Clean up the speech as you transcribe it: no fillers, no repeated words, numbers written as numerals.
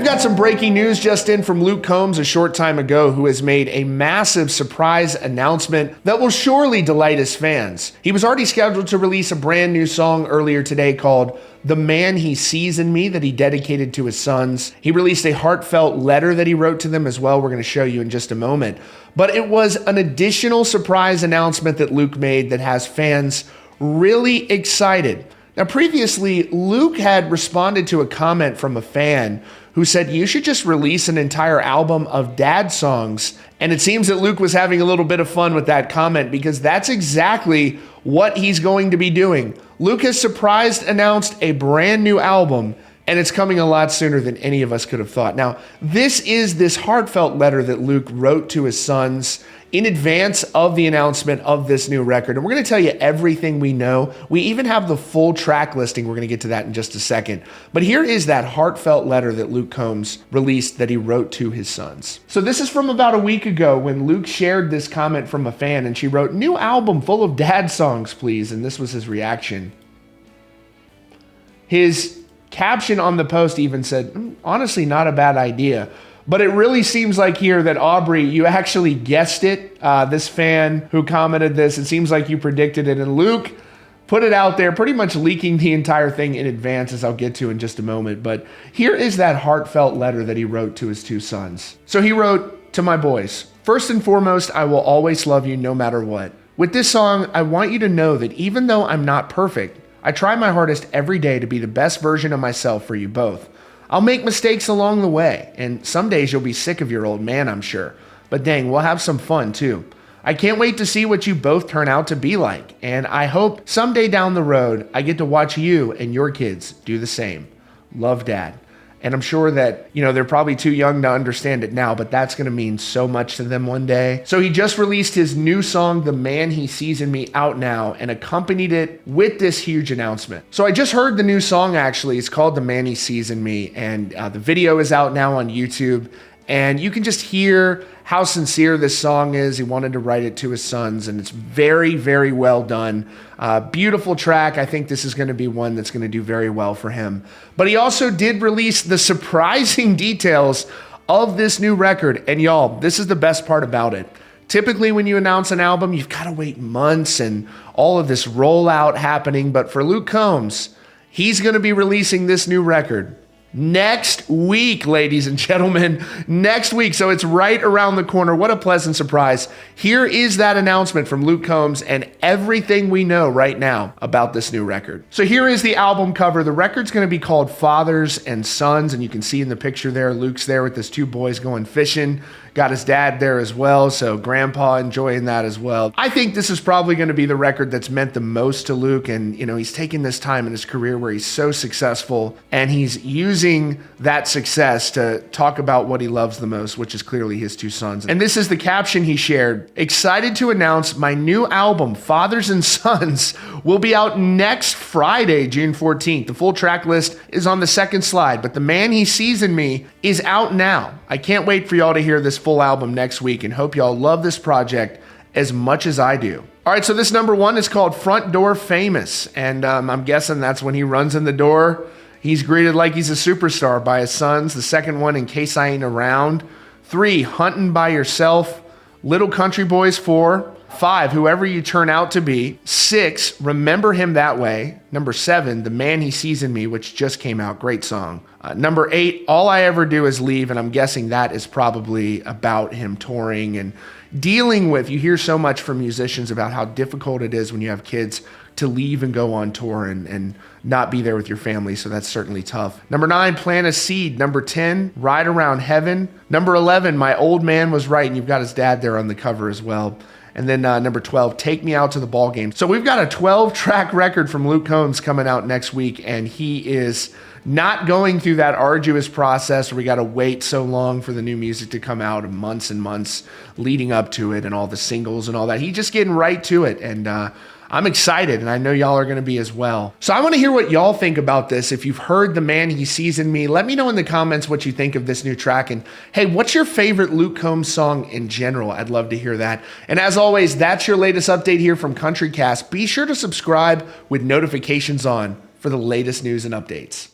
got some breaking news just in from Luke Combs a short time ago, who has made a massive surprise announcement that will surely delight his fans. He was already scheduled to release a brand new song earlier today called "The Man He Sees in Me" that he dedicated to his sons. He released a heartfelt letter that he wrote to them as well. We're going to show you in just a moment. But it was an additional surprise announcement that Luke made that has fans really excited. Now, previously, Luke had responded to a comment from a fan who said, "You should just release an entire album of dad songs." And it seems that Luke was having a little bit of fun with that comment, because that's exactly what he's going to be doing. Luke has surprised announced a brand new album, and it's coming a lot sooner than any of us could have thought. Now, this is this heartfelt letter that Luke wrote to his sons in advance of the announcement of this new record. And we're going to tell you everything we know. We even have the full track listing. We're going to get to that in just a second. But here is that heartfelt letter that Luke Combs released that he wrote to his sons. So this is from about a week ago when Luke shared this comment from a fan, and she wrote, "New album full of dad songs, please." And this was his reaction. His caption on the post even said, "Honestly, not a bad idea." But it really seems like here that, Aubrey, you actually guessed it. This fan who commented this, it seems like you predicted it. And Luke put it out there, pretty much leaking the entire thing in advance, as I'll get to in just a moment. But here is that heartfelt letter that he wrote to his two sons. So he wrote, "To my boys, first and foremost, I will always love you no matter what. With this song, I want you to know that even though I'm not perfect, I try my hardest every day to be the best version of myself for you both. I'll make mistakes along the way, and some days you'll be sick of your old man, I'm sure. But dang, we'll have some fun too. I can't wait to see what you both turn out to be like, and I hope someday down the road I get to watch you and your kids do the same. Love, Dad." And I'm sure that, they're probably too young to understand it now, but that's going to mean so much to them one day. So he just released his new song, "The Man He Sees in Me," out now, and accompanied it with this huge announcement. So I just heard the new song, actually. It's called "The Man He Sees in Me," and the video is out now on YouTube. And you can just hear how sincere this song is. He wanted to write it to his sons, and it's very, very well done. Beautiful track. I think this is going to be one that's going to do very well for him. But he also did release the surprising details of this new record. And y'all, this is the best part about it. Typically, when you announce an album, you've got to wait months and all of this rollout happening. But for Luke Combs, he's going to be releasing this new record next week, ladies and gentlemen, next week. So it's right around the corner. What a pleasant surprise. Here is that announcement from Luke Combs and everything we know right now about this new record. So here is the album cover. The record's going to be called "Fathers and Sons," and you can see in the picture there, Luke's there with his two boys going fishing. Got his dad there as well, so grandpa enjoying that as well. I think this is probably going to be the record that's meant the most to Luke, and he's taking this time in his career where he's so successful, and he's using that success to talk about what he loves the most, which is clearly his two sons. And this is the caption he shared: "Excited to announce my new album, Fathers and Sons, will be out next Friday, June 14th. The full track list is on the second slide, but The Man He Sees in Me is out now. I can't wait for y'all to hear this full album next week, and hope y'all love this project as much as I do." All right, so this number one is called "Front Door Famous," and I'm guessing that's when he runs in the door. He's greeted like he's a superstar by his sons. The second one, "In Case I Ain't Around." 3, "Hunting by Yourself." "Little Country Boys." 4. 5, "Whoever You Turn Out to Be." 6, "Remember Him That Way." Number 7, "The Man He Sees in Me," which just came out. Great song. Number 8, "All I Ever Do Is Leave," and I'm guessing that is probably about him touring and dealing with, you hear so much from musicians about how difficult it is when you have kids to leave and go on tour and not be there with your family, so that's certainly tough. Number 9, "Plant a Seed." Number 10, "Ride Around Heaven." Number 11, "My Old Man Was Right," and you've got his dad there on the cover as well. And then number 12, "Take Me Out to the Ball Game." So we've got a 12-track record from Luke Combs coming out next week, and he is not going through that arduous process where we got to wait so long for the new music to come out, and months leading up to it and all the singles and all that. He's just getting right to it, and I'm excited, and I know y'all are going to be as well. So I want to hear what y'all think about this. If you've heard "The Man He Sees in Me," let me know in the comments what you think of this new track. And hey, what's your favorite Luke Combs song in general? I'd love to hear that. And as always, that's your latest update here from CountryCast. Be sure to subscribe with notifications on for the latest news and updates.